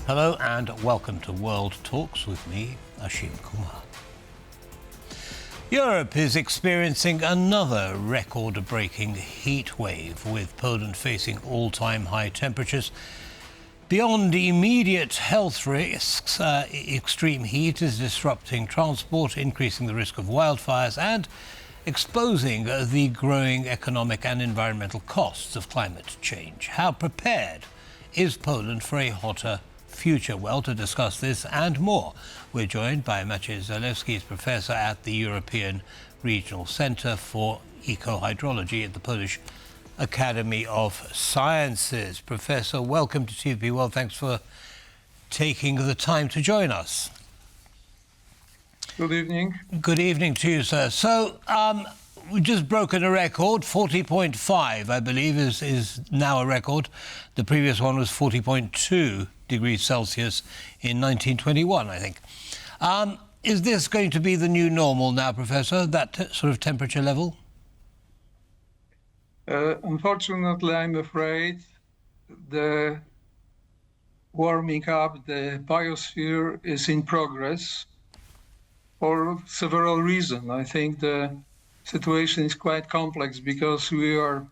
Hello and welcome to World Talks with me, Ashim Kumar. Europe is experiencing another record-breaking heat wave, with Poland facing all-time high temperatures. Beyond immediate health risks, extreme heat is disrupting transport, increasing the risk of wildfires and exposing the growing economic and environmental costs of climate change. How prepared is Poland for a hotter future? Well, to discuss this and more, we're joined by Maciej Zalewski, he's professor at the European Regional Centre for Ecohydrology at the Polish Academy of Sciences. Professor, welcome to TVP World. Thanks for taking the time to join us. Good evening. Good evening to you, sir. So, we've just broken a record. 40.5, I believe, is now a record. The previous one was 40.2 degrees Celsius in 1921, I think. Is this going to be the new normal now, Professor, that sort of temperature level? Unfortunately, I'm afraid the warming up, the biosphere is in progress for several reasons. I think the situation is quite complex because we are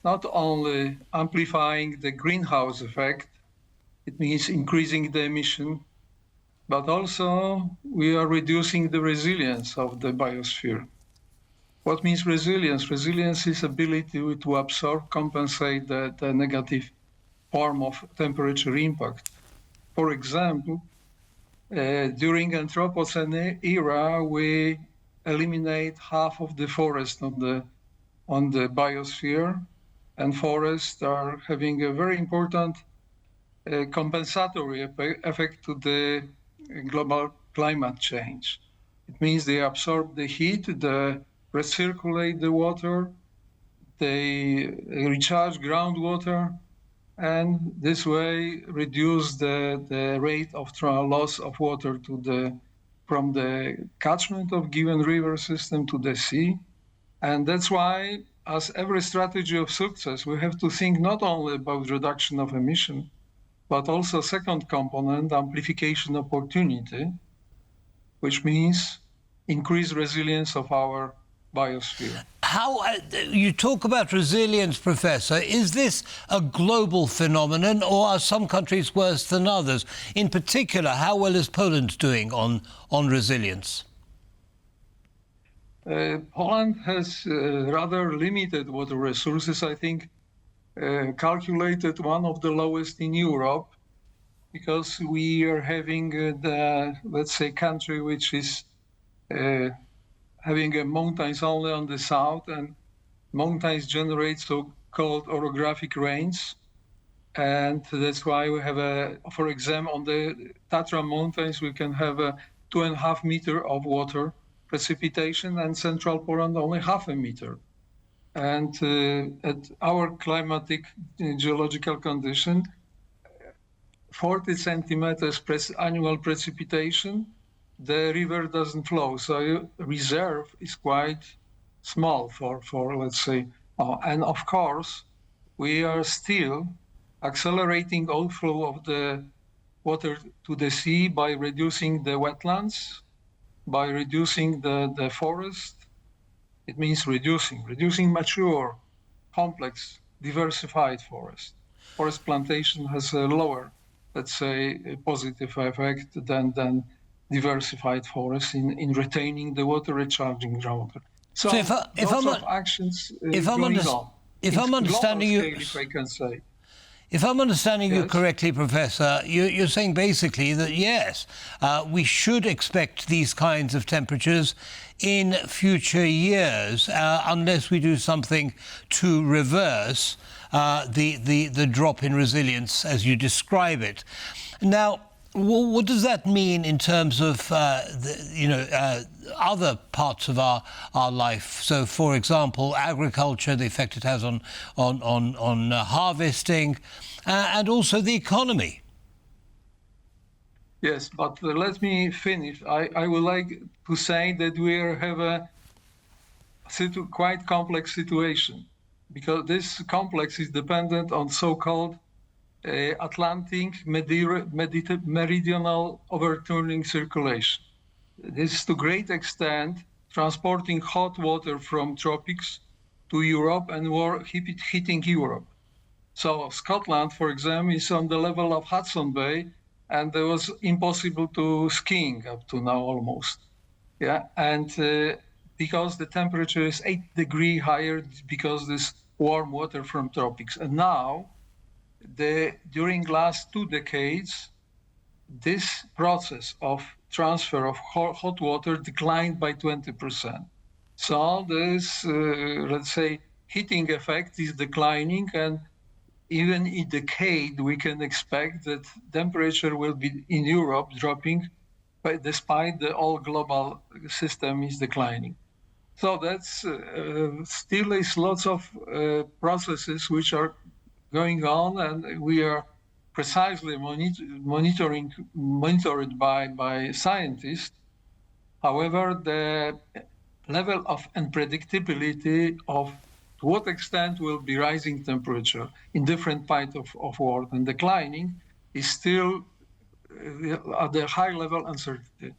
not only amplifying the greenhouse effect, it means increasing the emission, but also we are reducing the resilience of the biosphere. What means resilience? Resilience is ability to absorb, compensate the negative form of temperature impact. For example, during Anthropocene era, we eliminate half of the forest on the biosphere, and forests are having a very important compensatory effect to the global climate change. It means they absorb the heat, they recirculate the water, they recharge groundwater, and this way reduce the rate of loss of water from the catchment of given river system to the sea. And that's why, as every strategy of success, we have to think not only about reduction of emission, but also second component, amplification opportunity, which means increased resilience of our biosphere. How you talk about resilience, Professor? Is this a global phenomenon, or are some countries worse than others? In particular, how well is Poland doing on resilience? Poland has rather limited water resources. I think calculated one of the lowest in Europe, because we are having let's say, country which is having mountains only on the south, and mountains generate so-called orographic rains. And that's why we have for example, on the Tatra mountains, we can have 2.5 meters of water precipitation, and central Poland only 0.5 meter. And at our climatic geological condition, 40 centimeters annual precipitation, the river doesn't flow. So reserve is quite small for let's say, and of course, we are still accelerating outflow of the water to the sea by reducing the wetlands, by reducing the forest. It means reducing mature, complex, diversified forest. Forest plantation has a lower, let's say, a positive effect than diversified forest in retaining the water, recharging groundwater. So if of actions going on. If I'm understanding you, if I can say. If I'm understanding Yes. you correctly, Professor, you're saying basically that, yes, we should expect these kinds of temperatures in future years, unless we do something to reverse the drop in resilience as you describe it. Now, what does that mean in terms of other parts of our life? So, for example, agriculture, the effect it has on harvesting, and also the economy. Yes, but let me finish. I would like to say that we have a quite complex situation, because this complex is dependent on so-called Atlantic meridional overturning circulation. This is to great extent transporting hot water from tropics to Europe and heating Europe. So Scotland, for example, is on the level of Hudson Bay, and it was impossible to skiing up to now almost. Yeah, and because the temperature is 8 degrees higher because this warm water from tropics. And now, during last 2 decades, this process of transfer of hot water declined by 20%. So this, let's say, heating effect is declining, and even in decade, we can expect that temperature will be in Europe dropping, but despite the all global system is declining. So that's still is lots of processes which are going on, and we are precisely monitored by scientists. However, the level of unpredictability of to what extent will be rising temperature in different parts of world and declining is still at the high level uncertainty.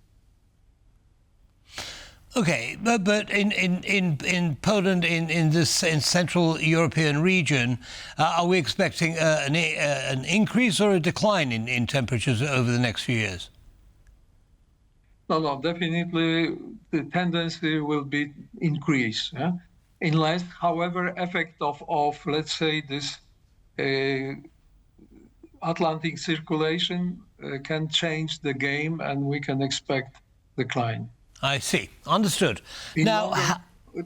Okay, but in Poland, in Central European region, are we expecting an increase or a decline in temperatures over the next few years? No, definitely the tendency will be increase. Yeah? Unless, however, effect of let's say this Atlantic circulation can change the game, and we can expect decline. I see. Understood. In now,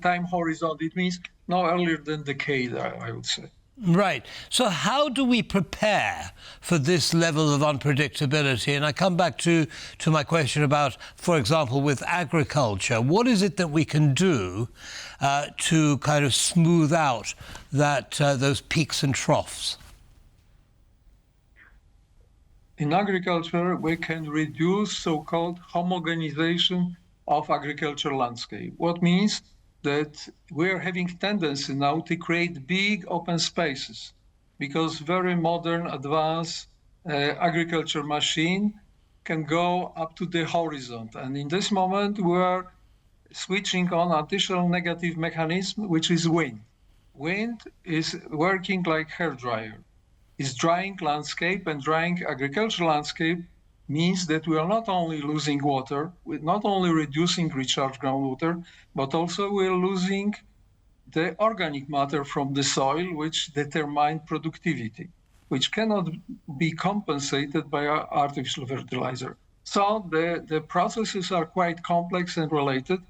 time horizon, it means no earlier than decade, I would say. Right. So how do we prepare for this level of unpredictability? And I come back to my question about, for example, with agriculture. What is it that we can do to kind of smooth out those peaks and troughs? In agriculture, we can reduce so-called homogenization of agricultural landscape. What means that we're having tendency now to create big open spaces because very modern advanced agriculture machine can go up to the horizon. And in this moment, we're switching on additional negative mechanism, which is wind. Wind is working like hairdryer. It's drying landscape, and drying agricultural landscape means that we are not only losing water, we're not only reducing recharge groundwater, but also we're losing the organic matter from the soil, which determine productivity, which cannot be compensated by artificial fertilizer. So the processes are quite complex and related,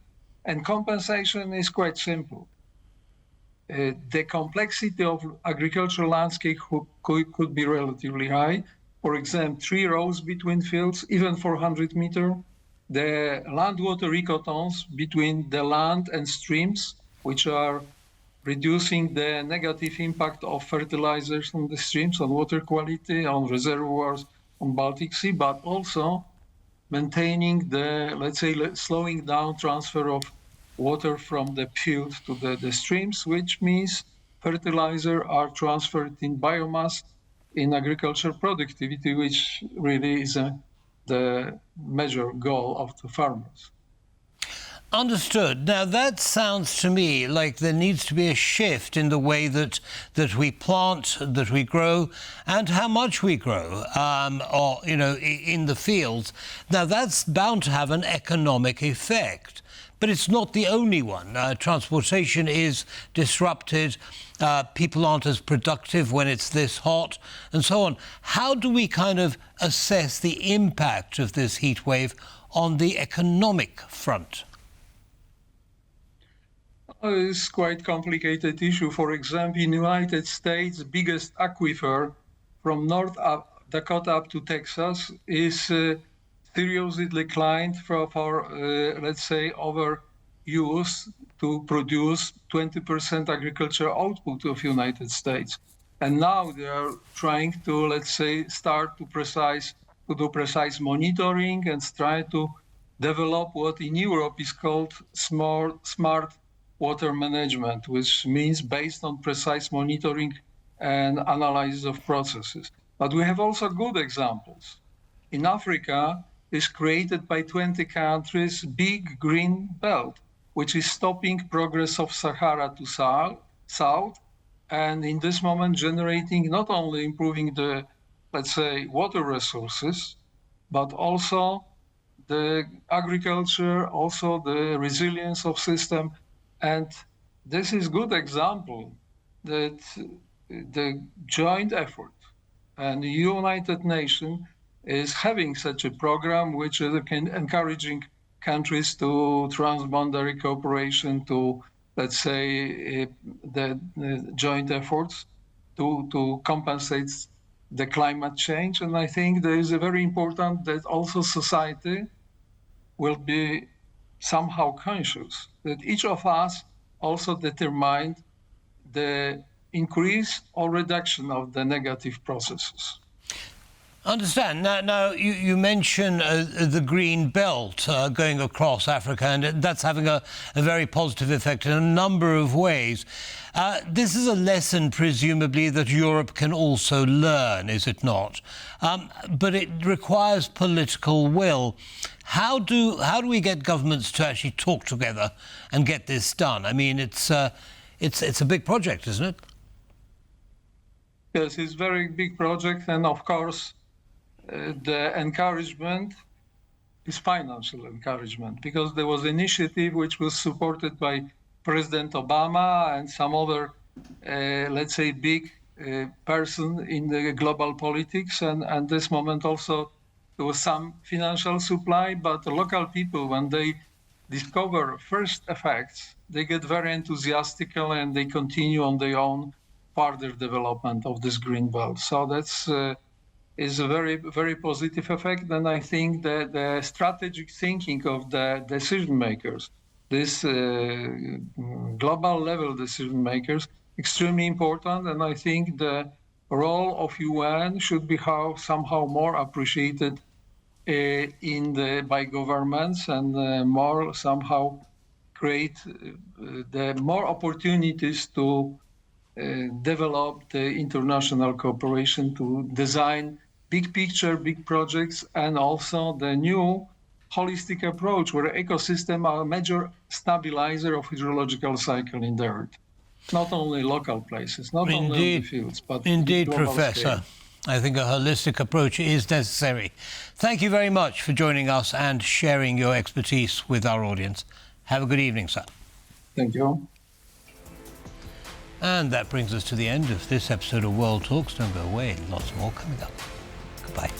and compensation is quite simple. The complexity of agricultural landscape could be relatively high. For example, 3 rows between fields, even 400 meters. The land water ecotons between the land and streams, which are reducing the negative impact of fertilizers on the streams, on water quality, on reservoirs, on Baltic Sea, but also maintaining the, let's say, slowing down transfer of water from the field to the streams, which means fertilizer are transferred in biomass in agricultural productivity, which really is the major goal of the farmers. Understood. Now that sounds to me like there needs to be a shift in the way that we plant, that we grow, and how much we grow, or in the fields. Now that's bound to have an economic effect. But it's not the only one. Transportation is disrupted. People aren't as productive when it's this hot, and so on. How do we kind of assess the impact of this heat wave on the economic front? It's quite complicated issue. For example, in the United States, biggest aquifer from North Dakota up to Texas is seriously declined for let's say, overuse to produce 20% agricultural output of United States. And now they are trying to, let's say, start to do precise monitoring and try to develop what in Europe is called smart water management, which means based on precise monitoring and analysis of processes. But we have also good examples. In Africa, is created by 20 countries, big green belt, which is stopping progress of Sahara to south, and in this moment generating, not only improving the, let's say, water resources, but also the agriculture, also the resilience of system. And this is good example that the joint effort and the United Nations is having such a program which is encouraging countries to transboundary cooperation, to, let's say, the joint efforts to compensate the climate change. And I think there is a very important that also society will be somehow conscious that each of us also determined the increase or reduction of the negative processes. Understand. Now you mention the green belt going across Africa, and that's having a very positive effect in a number of ways. This is a lesson, presumably, that Europe can also learn, is it not? But it requires political will. How do we get governments to actually talk together and get this done? I mean, it's a big project, isn't it? Yes, it's a very big project, and of course, the encouragement is financial encouragement, because there was an initiative which was supported by President Obama and some other, let's say, big person in the global politics. And this moment also there was some financial supply, but the local people, when they discover first effects, they get very enthusiastic and they continue on their own further development of this green belt. So that's is a very, very positive effect. And I think that the strategic thinking of the decision makers, this global level decision makers, extremely important. And I think the role of UN should be somehow more appreciated by governments, and more somehow create the more opportunities to develop the international cooperation to design big picture, big projects, and also the new holistic approach where ecosystems are a major stabilizer of hydrological cycle in the earth. Not only local places, not only in the fields, but indeed, global Professor. Scale. I think a holistic approach is necessary. Thank you very much for joining us and sharing your expertise with our audience. Have a good evening, sir. Thank you. And that brings us to the end of this episode of World Talks. Don't go away, lots more coming up. Goodbye.